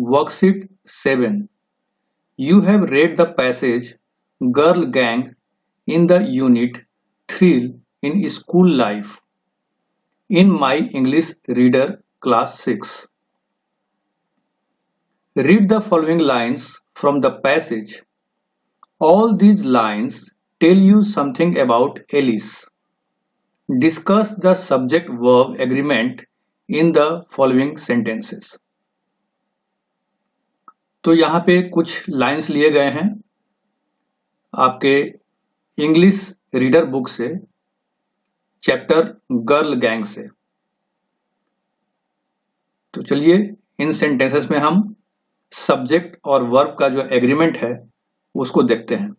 Worksheet 7. You have read the passage Girl Gang in the unit Thrill in School Life in my English Reader Class 6. Read the following lines from the passage. All these lines tell you something about Alice. Discuss the subject-verb agreement in the following sentences. तो यहाँ पे कुछ lines लिए गए हैं आपके English reader book से, chapter girl gang से। तो चलिए इन सेंटेंसेस में हम सब्जेक्ट और वर्ब का जो एग्रीमेंट है उसको देखते हैं।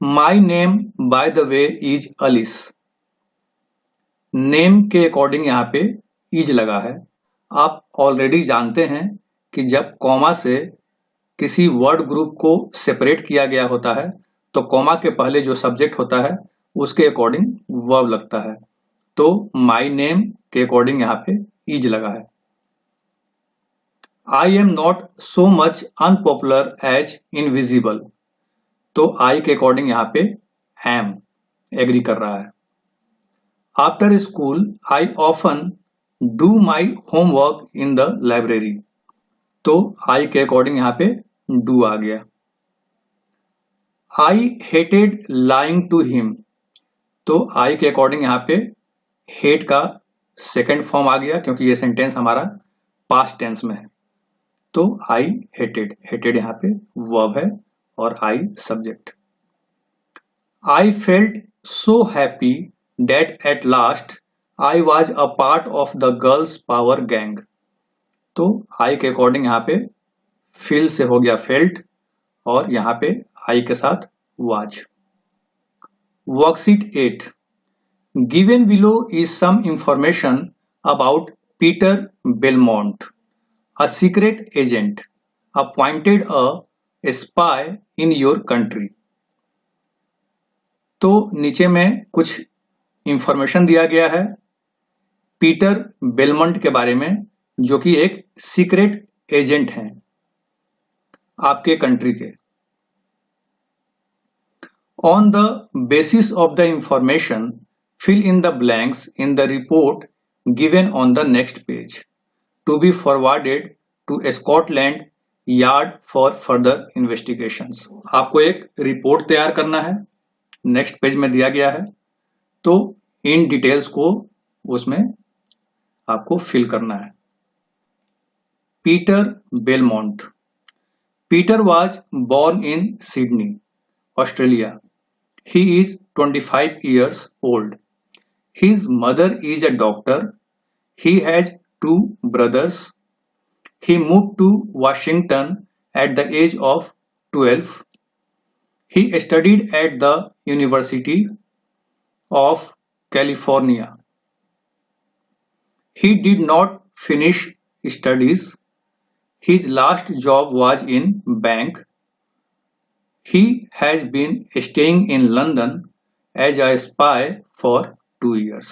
My name by the way is Ellyse. Name के अकॉर्डिंग यहाँ पे इज लगा है। आप ऑलरेडी जानते हैं कि जब कॉमा से किसी वर्ड ग्रुप को सेपरेट किया गया होता है तो कॉमा के पहले जो सब्जेक्ट होता है उसके अकॉर्डिंग वर्ब लगता है। तो माई नेम के अकॉर्डिंग यहाँ पे इज लगा है। I am not so much unpopular as invisible. तो आई के अकॉर्डिंग यहाँ पे एम एग्री कर रहा है। After school I often do my homework in the library. तो आई के अकॉर्डिंग यहाँ पे डू आ गया। I hated lying to him. तो आई के अकॉर्डिंग यहाँ पे हेट का सेकेंड फॉर्म आ गया क्योंकि ये सेंटेंस हमारा पास्ट टेंस में है। तो आई हेटेड, हेटेड यहाँ पे वर्ब है और I subject. I felt so happy that at last I was a part of the girls power gang. तो आई के अकॉर्डिंग यहाँ पे फील से हो गया फेल्ट और यहाँ पे आई के साथ was. Worksheet 8. Given below is some information about Peter Belmont, a secret agent appointed a spy in your country. तो नीचे में कुछ इंफॉर्मेशन दिया गया है पीटर बेलमोंट के बारे में, जो कि एक सीक्रेट एजेंट हैं आपके कंट्री के। On the basis of the information fill in the blanks in the report given on the next page to be forwarded to Scotland Yard for further investigations. आपको एक रिपोर्ट तैयार करना है, next page में दिया गया है। तो इन डिटेल्स को उसमें आपको फिल करना है। Peter Belmont. Peter was born in Sydney, Australia. He is 25 years old. His mother is a doctor. He has 2 brothers. He moved to Washington at the age of 12. He studied at the University of California. He did not finish studies. His last job was in bank. He has been staying in London as a spy for 2 years.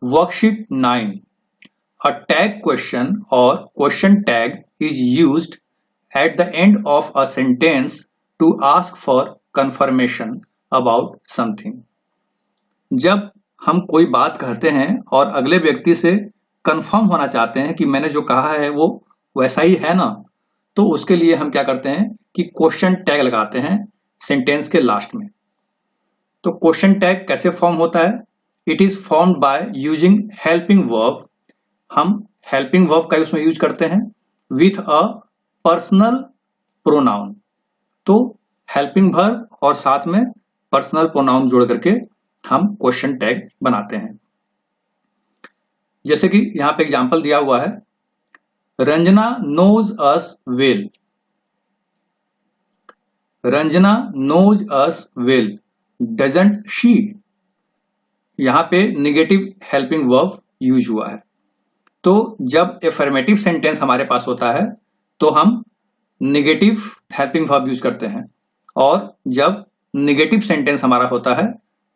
Worksheet 9. A tag question or question tag is used at the end of a sentence to ask for confirmation about something. जब हम कोई बात कहते हैं और अगले व्यक्ति से कंफर्म होना चाहते हैं कि मैंने जो कहा है वो वैसा ही है ना, तो उसके लिए हम क्या करते हैं कि क्वेश्चन टैग लगाते हैं सेंटेंस के लास्ट में। तो क्वेश्चन टैग कैसे फॉर्म होता है? It is formed by using helping verb. हम हेल्पिंग वर्ब का उसमें यूज करते हैं विथ अ पर्सनल प्रोनाउन। तो हेल्पिंग वर्ब और साथ में पर्सनल प्रोनाउन जोड़ करके हम क्वेश्चन टैग बनाते हैं। जैसे कि यहां पे एग्जांपल दिया हुआ है, Ranjana knows us well. Ranjana knows us well doesn't she. यहां पे निगेटिव हेल्पिंग वर्ब यूज हुआ है। तो जब एफर्मेटिव सेंटेंस हमारे पास होता है तो हम निगेटिव हेल्पिंग वर्ब यूज करते हैं, और जब निगेटिव सेंटेंस हमारा होता है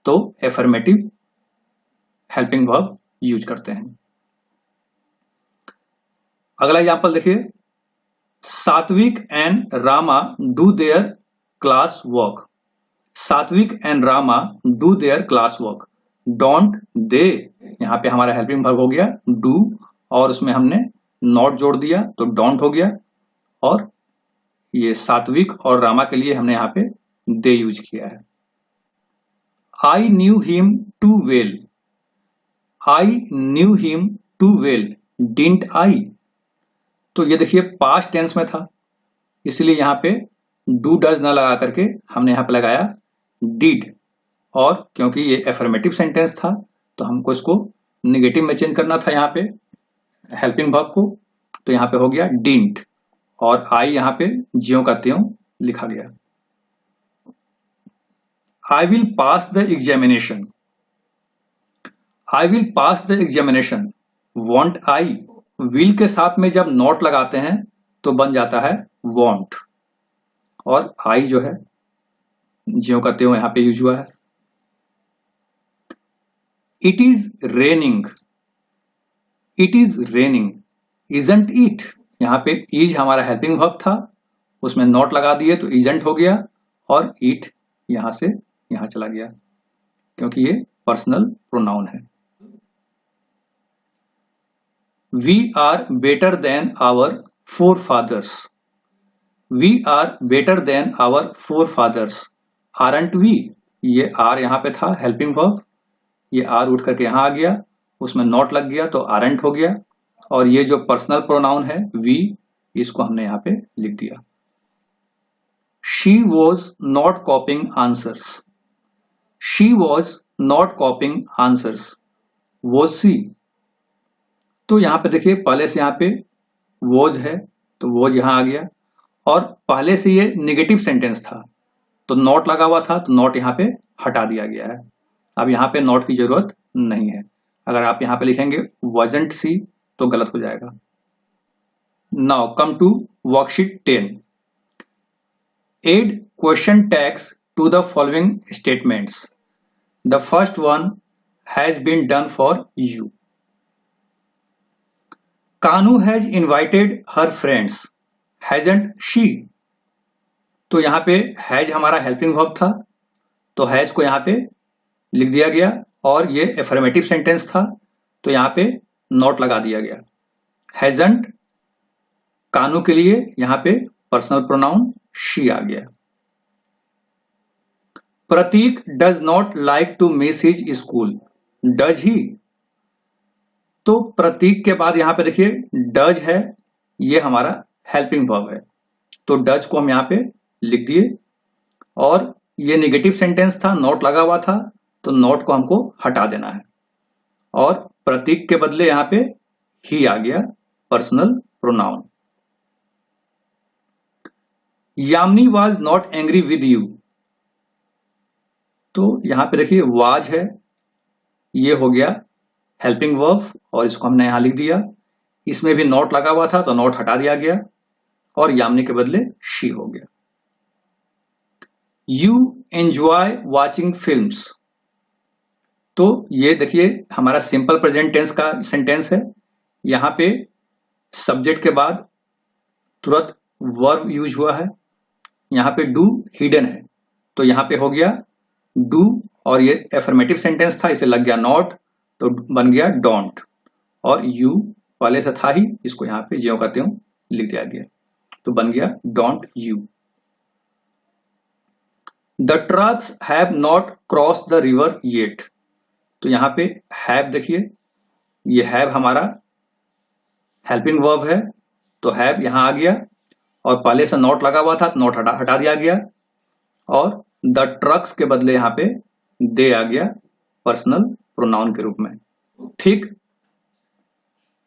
तो एफर्मेटिव हेल्पिंग वर्ब यूज करते हैं। अगला एग्जाम्पल देखिए, Satvik and Rama do their class work. Satvik and Rama do their class work. Don't they, यहाँ पे हमारा हेल्पिंग वर्ब हो गया डू, और उसमें हमने नॉट जोड़ दिया तो डोंट हो गया, और ये सात्विक और रामा के लिए हमने यहाँ पे दे यूज किया है। I knew him too well. I knew him too well, didn't I. तो ये देखिए पास्ट टेंस में था, इसलिए यहाँ पे डू डज ना लगा करके हमने यहाँ पे लगाया डिड, और क्योंकि ये एफर्मेटिव सेंटेंस था तो हमको इसको नेगेटिव में चेंज करना था यहाँ पे हेल्पिंग वर्ब को, तो यहाँ पे हो गया डिडंट, और आई यहाँ पे ज्यों का त्यों लिखा गया। I will pass the examination. I will pass the examination, want I. Will के साथ में जब नॉट लगाते हैं तो बन जाता है वॉन्ट, और आई जो है ज्यों का त्यों यहाँ पे यूज हुआ है। It is raining. It is raining, isn't it. यहाँ पे इज हमारा हेल्पिंग वर्ब था, उसमें नॉट लगा दिए तो इजंट हो गया, और इट यहां से यहां चला गया क्योंकि ये पर्सनल प्रोनाउन है। We are better than our forefathers. We are better than our forefathers, aren't we. ये आर यहाँ पे था हेल्पिंग वर्ब, ये आर उठ करके यहाँ आ गया, उसमें नॉट लग गया तो आरंट हो गया, और ये जो पर्सनल प्रोनाउन है वी, इसको हमने यहाँ पे लिख दिया। She was not copying answers. She was not copying answers, was she. तो यहाँ पे देखिए पहले से यहाँ पे वॉज है तो वॉज यहाँ आ गया, और पहले से ये नेगेटिव सेंटेंस था तो नॉट लगा हुआ था तो नॉट यहाँ पे हटा दिया गया है। अब यहाँ पे नॉट की जरूरत नहीं है। अगर आप यहाँ पे लिखेंगे wasn't सी तो गलत हो जाएगा। Now come to worksheet 10। Add question tags to the following statements. The first one has been done for you. Kanu has invited her friends, hasn't she? तो यहाँ पे हैज हमारा हेल्पिंग वर्ब था तो हैज को यहाँ पे लिख दिया गया, और ये एफर्मेटिव सेंटेंस था तो यहाँ पे नॉट लगा दिया गया। हैजंट कानू के लिए यहाँ पे पर्सनल प्रोनाउन शी आ गया। Pratik does not like to miss his school, does he. तो प्रतीक के बाद यहाँ पे देखिए डज है, ये हमारा हेल्पिंग वर्ब है तो डज को हम यहाँ पे लिख दिए, और ये नेगेटिव सेंटेंस था नॉट लगा हुआ था तो नॉट को हमको हटा देना है, और प्रतीक के बदले यहाँ पे ही आ गया personal pronoun. Yamini was not angry with you. तो यहाँ पे देखिए वाज है, ये हो गया हेल्पिंग वर्ब और इसको हमने यहां लिख दिया। इसमें भी नॉट लगा हुआ था तो नॉट हटा दिया गया और यामिनी के बदले शी हो गया। You enjoy watching films. तो ये देखिए हमारा सिंपल प्रेजेंट टेंस का सेंटेंस है। यहां पे सब्जेक्ट के बाद तुरंत वर्ब यूज हुआ है। यहां पे डू हिडन है तो यहां पे हो गया डू और ये एफर्मेटिव सेंटेंस था इसे लग गया नॉट तो बन गया डोंट और यू पहले से था ही इसको यहां पे ज्यों का त्यों लिख दिया गया तो बन गया don't you. The trucks have not cross the river yet. तो यहां पे हैव देखिए ये हैव हमारा हेल्पिंग वर्ब है तो हैव यहां आ गया और पहले से नॉट लगा हुआ था तो नॉट हटा दिया गया और द ट्रक्स के बदले यहां पे दे आ गया पर्सनल प्रोनाउन के रूप में। ठीक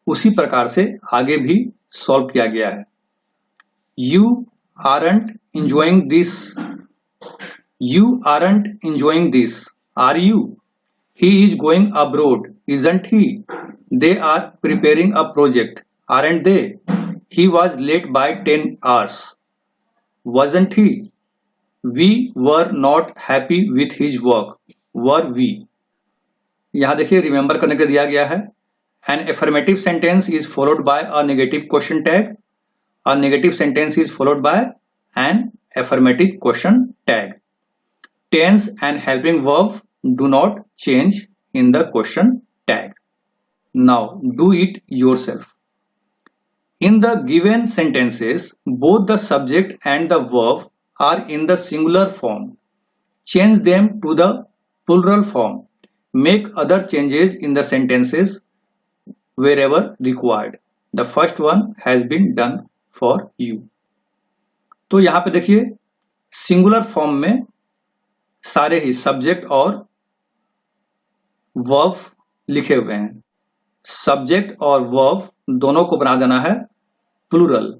उसी प्रकार से आगे भी सॉल्व किया गया है। You aren't enjoying this. You aren't enjoying this are you. He is going abroad isn't he. They are preparing a project aren't they. He was late by 10 hours. Wasn't he? We were not happy with his work. Were we? यहां देखिए remember करने के दिया गया है An affirmative sentence is followed by a negative question tag. A negative sentence is followed by an affirmative question tag. Tense and helping verb do not change in the question tag. Now do it yourself. In the given sentences, both the subject and the verb are in the singular form. Change them to the plural form. Make other changes in the sentences wherever required. The first one has been done for you. तो यहाँ पे देखिए singular form में सारे ही subject और verb लिखे हुए हैं. सब्जेक्ट और वर्ब दोनों को बना देना है प्लूरल.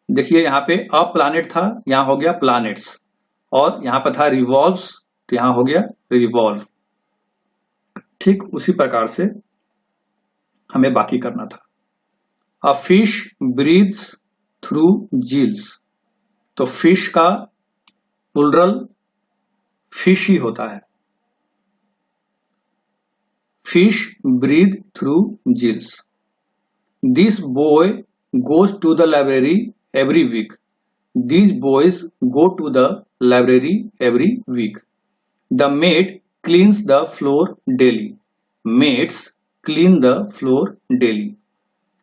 देखिए यहाँ पे अ प्लैनेट था, यहाँ हो गया प्लैनेट्स, और यहाँ पर था रिवॉल्व्स, तो यहाँ हो गया रिवॉल्व. ठीक उसी प्रकार से हमें बाकी करना था. A fish breathes through gills, तो फिश का प्लूरल फिश ही होता है. Fish breathe through gills. This boy goes to the library every week. These boys go to the library every week. The maid cleans the floor daily. Maids clean the floor daily.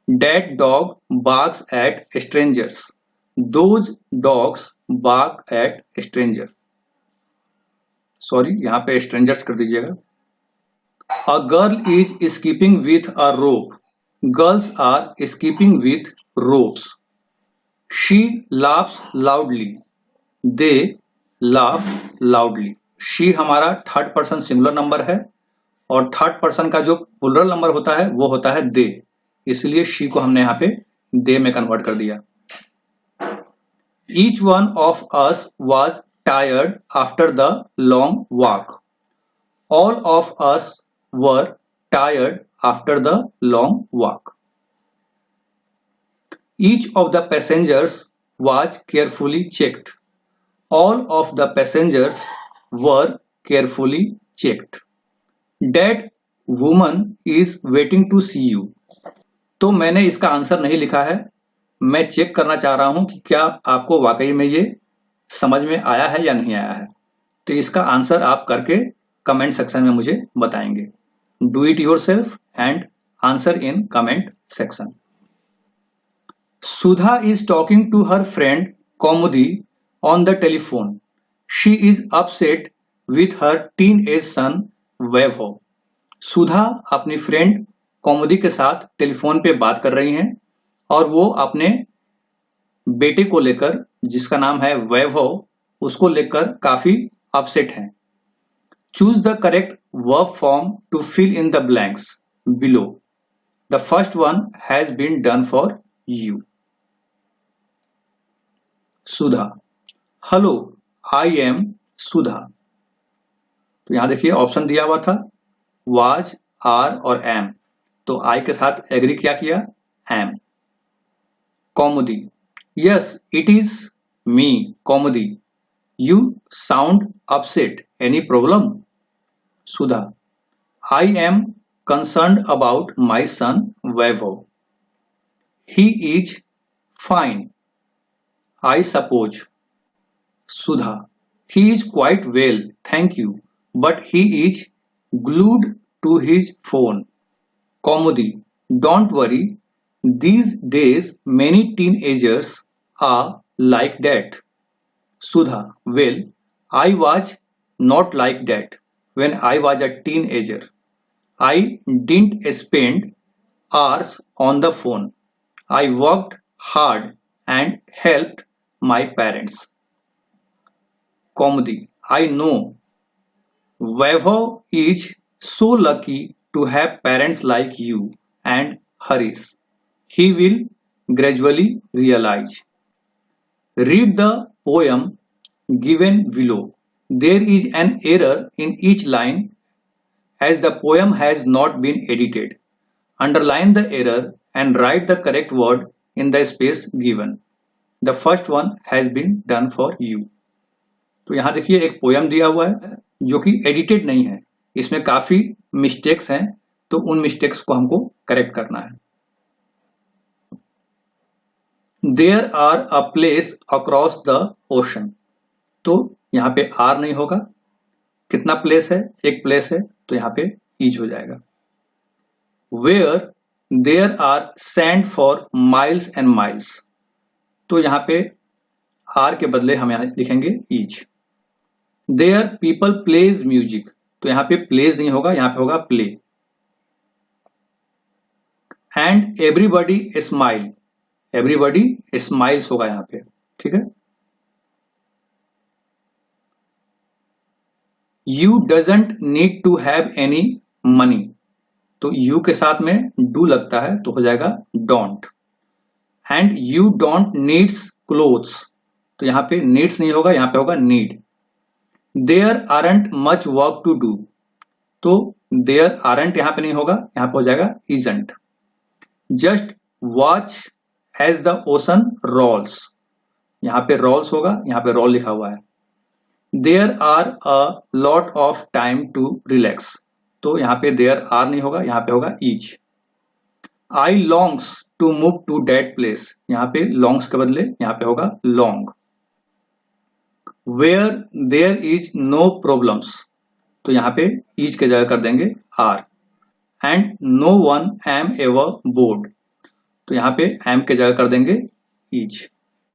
That dog barks at strangers. Those dogs bark at strangers. Sorry, यहाँ पे strangers कर दीजिएगा. A girl is skipping with a rope. Girls are skipping with ropes. She laughs loudly. They laugh loudly. She हमारा third person singular number है और third person का जो plural number होता है वो होता है they. इसलिए she को हमने यहाँ पे they में कन्वर्ट कर दिया. Each one of us was tired after the long walk. All of us were tired after the long walk. Each of the passengers was carefully checked. All of the passengers were carefully checked. That woman is waiting to see you. तो मैंने इसका answer नहीं लिखा है, मैं check करना चाह रहा हूं कि क्या आपको वाकई में ये समझ में आया है या नहीं आया है. तो इसका आंसर आप करके कमेंट सेक्शन में मुझे बताएंगे. Do it yourself and answer in comment section. Sudha is talking to her friend Kaumudi on the telephone. She is upset with her teenage son Vaibhav. सुधा अपनी फ्रेंड कौमुदी के साथ टेलीफोन पे बात कर रही हैं और वो अपने बेटे को लेकर, जिसका नाम है वैभव, उसको लेकर काफी अपसेट हैं. Choose the correct verb form to fill in the blanks below. The first one has been done for you. Sudha. Hello, I am Sudha. तो यहां देखिए ऑप्शन दिया हुआ था was, are और am. तो I के साथ एग्री क्या किया? am. Kaumudi. Yes, it is me, Kaumudi. You sound upset. Any problem? Sudha. I am concerned about my son Vaibhav. He is fine, I suppose. Sudha. He is quite well, thank you, but he is glued to his phone. Kaumudi. Don't worry, these days many teenagers are like that. Sudha. Well, I was not like that. When I was a teenager, I didn't spend hours on the phone. I worked hard and helped my parents. Kaumudi. I know. Vaibhav is so lucky to have parents like you and Harish. He will gradually realize. Read the poem given below. There is an error in each line as the poem has not been edited. Underline the error and write the correct word in the space given. The first one has been done for you. तो यहाँ देखिए एक poem दिया हुआ है जो कि edited नहीं है, इसमें काफी मिस्टेक्स हैं, तो उन मिस्टेक्स को हमको करेक्ट करना है। There are a place across the ocean, तो यहां पे आर नहीं होगा, कितना प्लेस है, एक प्लेस है, तो यहां पे ईच हो जाएगा। Where there are sand for miles and miles, तो यहां पे आर के बदले हम यहां लिखेंगे each. There people plays music, तो यहां पे प्लेज नहीं होगा, यहां पे होगा play. And everybody smile, everybody smiles होगा यहां पे, ठीक है। You doesn't need to have any money, तो यू के साथ में डू लगता है तो हो जाएगा don't. And you don't needs clothes, तो यहां पे नीड्स नहीं होगा, यहां पे होगा need. There aren't much work to do, तो देयर आरंट यहां पे नहीं होगा, यहां पे हो जाएगा isn't. Just watch as the ocean rolls, यहां पे रोल्स होगा, यहां पे रोल लिखा हुआ है। There are a lot of time to relax, तो यहां पे देयर आर नहीं होगा, यहां पे होगा each. I longs to move to that place, यहां पे लॉन्ग्स के बदले यहां पे होगा long. Where there is no problems, तो यहां पे इज के जगह कर देंगे are. And no one am ever bored, तो यहां पे एम के जगह कर देंगे इज।